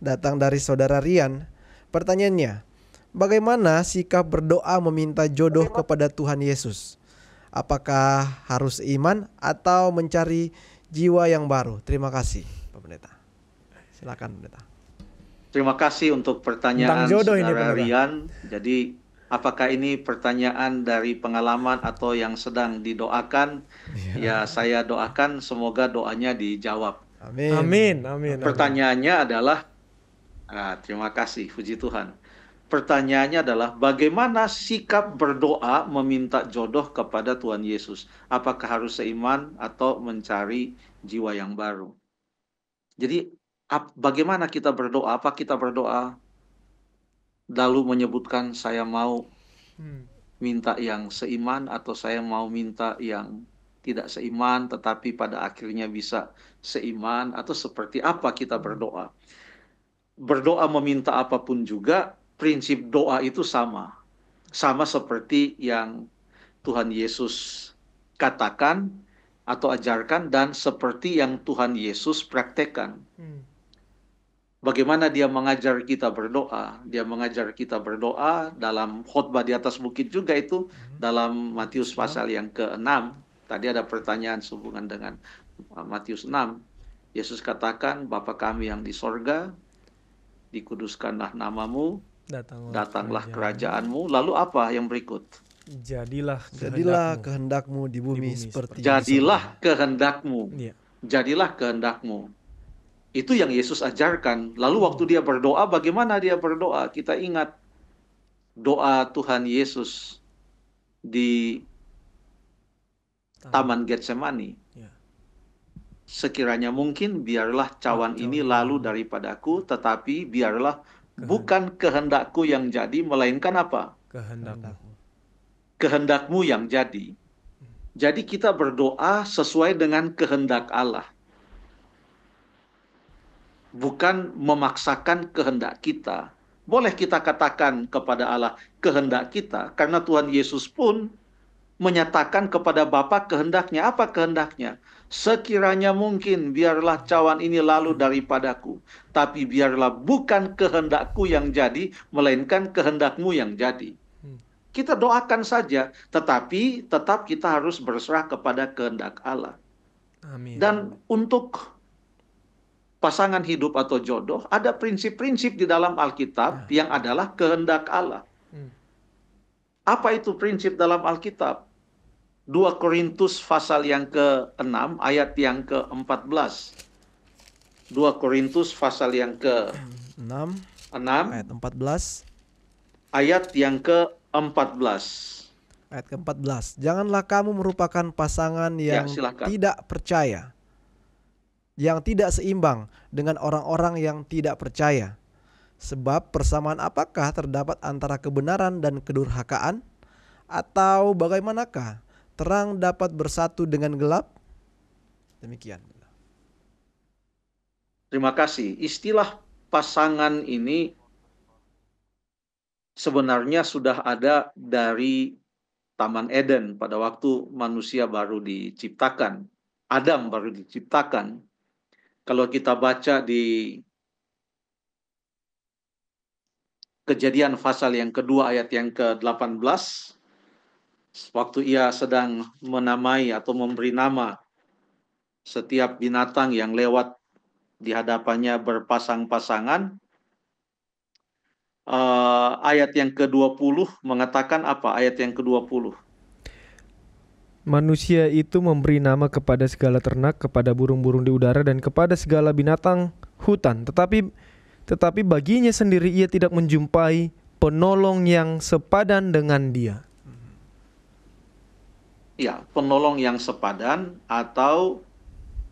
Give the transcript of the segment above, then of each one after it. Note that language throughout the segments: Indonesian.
datang dari saudara Rian. Pertanyaannya, bagaimana sikap berdoa meminta jodoh kepada Tuhan Yesus? Apakah harus iman atau mencari jiwa yang baru? Terima kasih, Pak Pendeta. Silakan, Pendeta. Terima kasih untuk Tentang pertanyaan jodoh ini, Saudara Pendeta. Rian. Jadi, apakah ini pertanyaan dari pengalaman atau yang sedang didoakan? Ya, saya doakan semoga doanya dijawab. Amin. Amin, amin, amin. Pertanyaannya adalah, terima kasih, puji Tuhan. Pertanyaannya adalah, bagaimana sikap berdoa meminta jodoh kepada Tuhan Yesus? Apakah harus seiman atau mencari jiwa yang baru? Jadi, bagaimana kita berdoa? Apa kita berdoa lalu menyebutkan saya mau minta yang seiman atau saya mau minta yang tidak seiman tetapi pada akhirnya bisa seiman, atau seperti apa kita berdoa? Berdoa meminta apapun juga, prinsip doa itu sama. Sama seperti yang Tuhan Yesus katakan atau ajarkan dan seperti yang Tuhan Yesus praktekkan. Bagaimana dia mengajar kita berdoa? Dia mengajar kita berdoa dalam khotbah di atas bukit juga, itu dalam Matius pasal yang ke-6. Tadi ada pertanyaan sehubungan dengan Matius 6. Yesus katakan, Bapa kami yang di sorga, dikuduskanlah namamu, datanglah kerajaanmu. Lalu apa yang berikut? Jadilah kehendakmu di bumi seperti di Jadilah sorga. kehendakmu. Jadilah kehendakmu. Itu yang Yesus ajarkan. Lalu waktu dia berdoa, bagaimana dia berdoa? Kita ingat doa Tuhan Yesus di Taman Getsemani. Sekiranya mungkin, biarlah cawan ini lalu daripadaku, tetapi biarlah bukan kehendakku yang jadi, melainkan apa? Kehendakmu yang jadi. Jadi kita berdoa sesuai dengan kehendak Allah. Bukan memaksakan kehendak kita. Boleh kita katakan kepada Allah kehendak kita, karena Tuhan Yesus pun menyatakan kepada Bapa kehendaknya. Apa kehendaknya? Sekiranya mungkin, biarlah cawan ini lalu daripadaku, tapi biarlah bukan kehendakku yang jadi, melainkan kehendakmu yang jadi. Kita doakan saja, tetapi tetap kita harus berserah kepada kehendak Allah. Amin. Dan untuk pasangan hidup atau jodoh, ada prinsip-prinsip di dalam Alkitab yang adalah kehendak Allah. Apa itu prinsip dalam Alkitab? 2 Korintus pasal yang ke-6 ayat yang ke-14. 2 Korintus pasal yang ke-6 ayat 14. Ayat yang ke-14. Ayat ke-14. Janganlah kamu merupakan pasangan yang tidak percaya, yang tidak seimbang dengan orang-orang yang tidak percaya. Sebab persamaan apakah terdapat antara kebenaran dan kedurhakaan? Atau bagaimanakah terang dapat bersatu dengan gelap? Demikian. Terima kasih. Istilah pasangan ini sebenarnya sudah ada dari Taman Eden pada waktu manusia baru diciptakan. Adam baru diciptakan. Kalau kita baca di Kejadian pasal yang kedua ayat yang ke-18, waktu ia sedang menamai atau memberi nama setiap binatang yang lewat di hadapannya berpasang-pasangan, ayat yang ke-20 mengatakan apa? Ayat yang ke-20. Manusia itu memberi nama kepada segala ternak, kepada burung-burung di udara, dan kepada segala binatang hutan. Tetapi baginya sendiri ia tidak menjumpai penolong yang sepadan dengan dia. Ya, penolong yang sepadan atau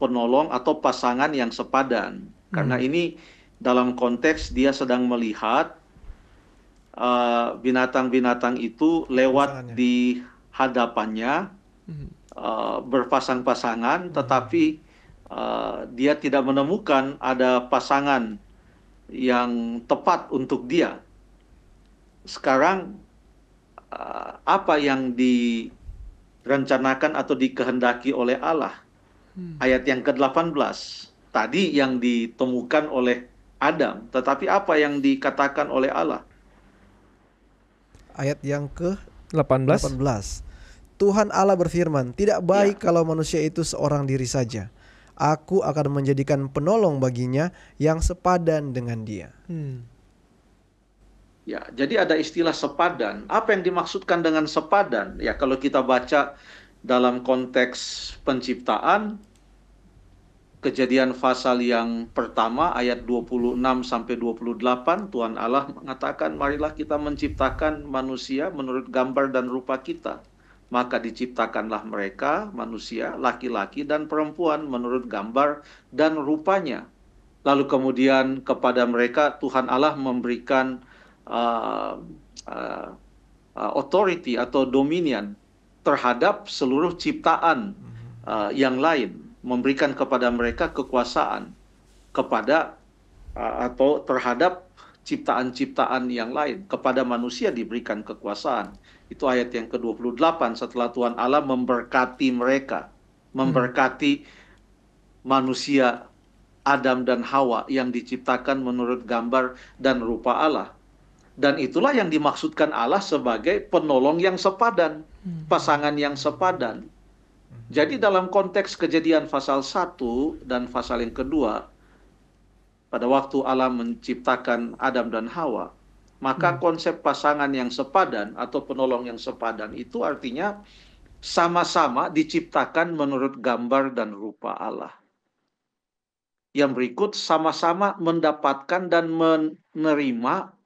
penolong atau pasangan yang sepadan. Karena ini dalam konteks dia sedang melihat binatang-binatang itu lewat di hadapannya, berpasang-pasangan, tetapi dia tidak menemukan ada pasangan yang tepat untuk dia. Sekarang apa yang direncanakan atau dikehendaki oleh Allah? Ayat yang ke-18 tadi yang ditemukan oleh Adam, tetapi apa yang dikatakan oleh Allah? Ayat yang ke 18. Tuhan Allah berfirman, tidak baik kalau manusia itu seorang diri saja. Aku akan menjadikan penolong baginya yang sepadan dengan dia. Ya, jadi ada istilah sepadan. Apa yang dimaksudkan dengan sepadan? Ya, kalau kita baca dalam konteks penciptaan, Kejadian pasal yang pertama ayat 26 sampai 28, Tuhan Allah mengatakan, marilah kita menciptakan manusia menurut gambar dan rupa kita. Maka diciptakanlah mereka, manusia, laki-laki dan perempuan menurut gambar dan rupanya. Lalu kemudian kepada mereka Tuhan Allah memberikan authority atau dominion terhadap seluruh ciptaan yang lain, memberikan kepada mereka kekuasaan kepada atau terhadap ciptaan-ciptaan yang lain. Kepada manusia diberikan kekuasaan. Itu ayat yang ke-28 setelah Tuhan Allah memberkati mereka, memberkati manusia Adam dan Hawa yang diciptakan menurut gambar dan rupa Allah. Dan itulah yang dimaksudkan Allah sebagai penolong yang sepadan, pasangan yang sepadan. Jadi dalam konteks Kejadian pasal 1 dan pasal yang kedua, pada waktu Allah menciptakan Adam dan Hawa, maka konsep pasangan yang sepadan atau penolong yang sepadan itu artinya sama-sama diciptakan menurut gambar dan rupa Allah. Yang berikut sama-sama mendapatkan dan menerima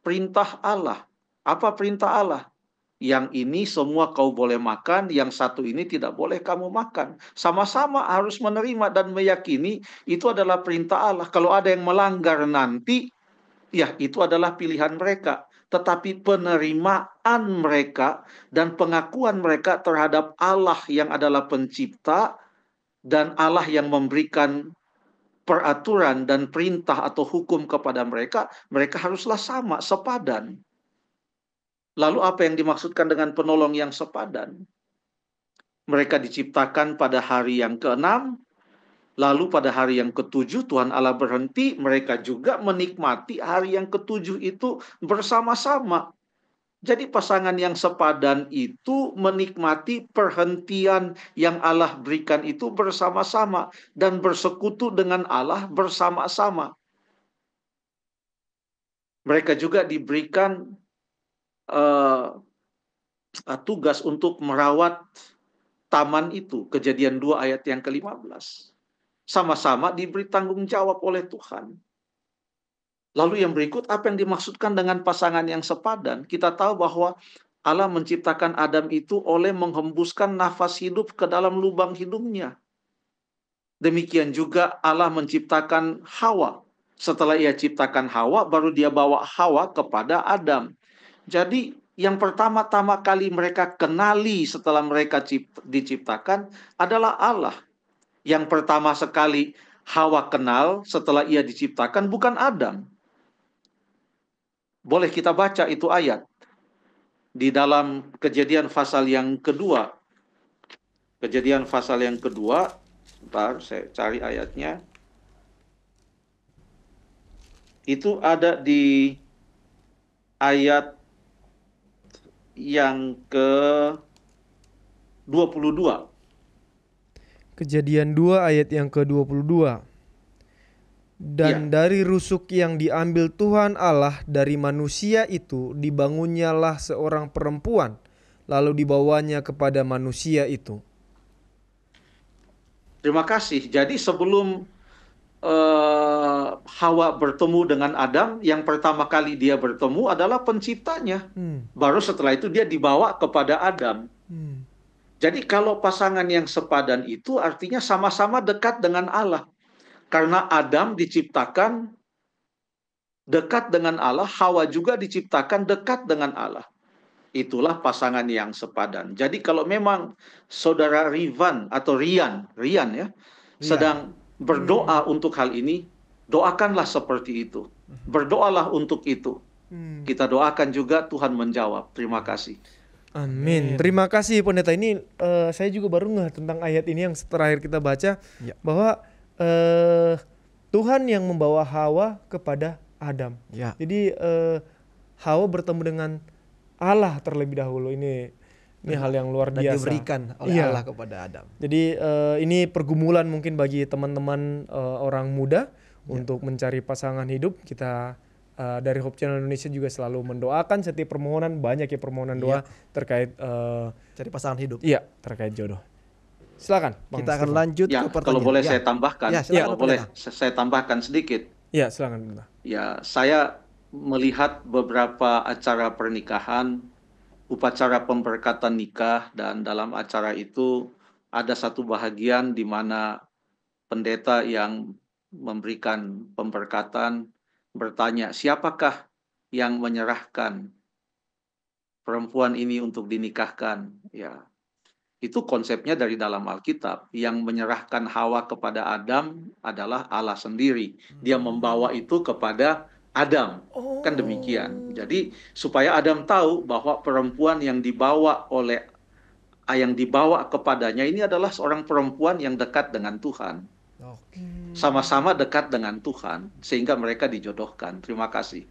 perintah Allah. Apa perintah Allah? Yang ini semua kau boleh makan, yang satu ini tidak boleh kamu makan. Sama-sama harus menerima dan meyakini itu adalah perintah Allah. Kalau ada yang melanggar nanti, ya itu adalah pilihan mereka. Tetapi penerimaan mereka dan pengakuan mereka terhadap Allah yang adalah pencipta dan Allah yang memberikan peraturan dan perintah atau hukum kepada mereka, mereka haruslah sama, sepadan. Lalu apa yang dimaksudkan dengan penolong yang sepadan? Mereka diciptakan pada hari yang ke-6, lalu pada hari yang ke-7 Tuhan Allah berhenti, mereka juga menikmati hari yang ke-7 itu bersama-sama. Jadi pasangan yang sepadan itu menikmati perhentian yang Allah berikan itu bersama-sama dan bersekutu dengan Allah bersama-sama. Mereka juga diberikan tugas untuk merawat taman itu, Kejadian 2 ayat yang ke-15. Sama-sama diberi tanggung jawab oleh Tuhan. Lalu yang berikut, apa yang dimaksudkan dengan pasangan yang sepadan? Kita tahu bahwa Allah menciptakan Adam itu oleh menghembuskan nafas hidup ke dalam lubang hidungnya. Demikian juga Allah menciptakan Hawa. Setelah ia ciptakan Hawa, baru dia bawa Hawa kepada Adam. Jadi yang pertama-tama kali mereka kenali setelah mereka diciptakan adalah Allah. Yang pertama sekali Hawa kenal setelah ia diciptakan bukan Adam. Boleh kita baca itu ayat di dalam Kejadian pasal yang kedua. Kejadian pasal yang kedua, bentar saya cari ayatnya. Itu ada di ayat yang ke-22. Kejadian 2 ayat yang ke-22. Dan dari rusuk yang diambil Tuhan Allah dari manusia itu dibangunnyalah seorang perempuan, lalu dibawanya kepada manusia itu. Terima kasih. Jadi sebelum Hawa bertemu dengan Adam, yang pertama kali dia bertemu adalah penciptanya. Baru setelah itu dia dibawa kepada Adam. Jadi kalau pasangan yang sepadan itu artinya sama-sama dekat dengan Allah. Karena Adam diciptakan dekat dengan Allah, Hawa juga diciptakan dekat dengan Allah. Itulah pasangan yang sepadan. Jadi kalau memang saudara Rian ya, sedang berdoa untuk hal ini, doakanlah seperti itu. Berdoalah untuk itu. Kita doakan juga Tuhan menjawab. Terima kasih. Amin. Terima kasih Pendeta. Ini saya juga baru ngeh tentang ayat ini yang terakhir kita baca, bahwa Tuhan yang membawa Hawa kepada Adam. Ya. Jadi Hawa bertemu dengan Allah terlebih dahulu. Ini hal yang luar biasa. Dan diberikan oleh Allah kepada Adam. Jadi ini pergumulan mungkin bagi teman-teman orang muda untuk mencari pasangan hidup. Kita dari Hope Channel Indonesia juga selalu mendoakan setiap permohonan, banyak ya permohonan doa terkait cari pasangan hidup. Iya, terkait jodoh. Silakan, Bang Kita akan lanjut ke pertanyaan. Kalau boleh saya tambahkan, kalau boleh saya tambahkan sedikit. Ya, silakan. Ya, saya melihat beberapa acara pernikahan, upacara pemberkatan nikah, dan dalam acara itu ada satu bahagian di mana pendeta yang memberikan pemberkatan bertanya, siapakah yang menyerahkan perempuan ini untuk dinikahkan? Ya, itu konsepnya dari dalam Alkitab. Yang menyerahkan Hawa kepada Adam adalah Allah sendiri. Dia membawa itu kepada Adam. Kan demikian. Jadi supaya Adam tahu bahwa perempuan yang dibawa kepadanya ini adalah seorang perempuan yang dekat dengan Tuhan. Sama-sama dekat dengan Tuhan, sehingga mereka dijodohkan. Terima kasih.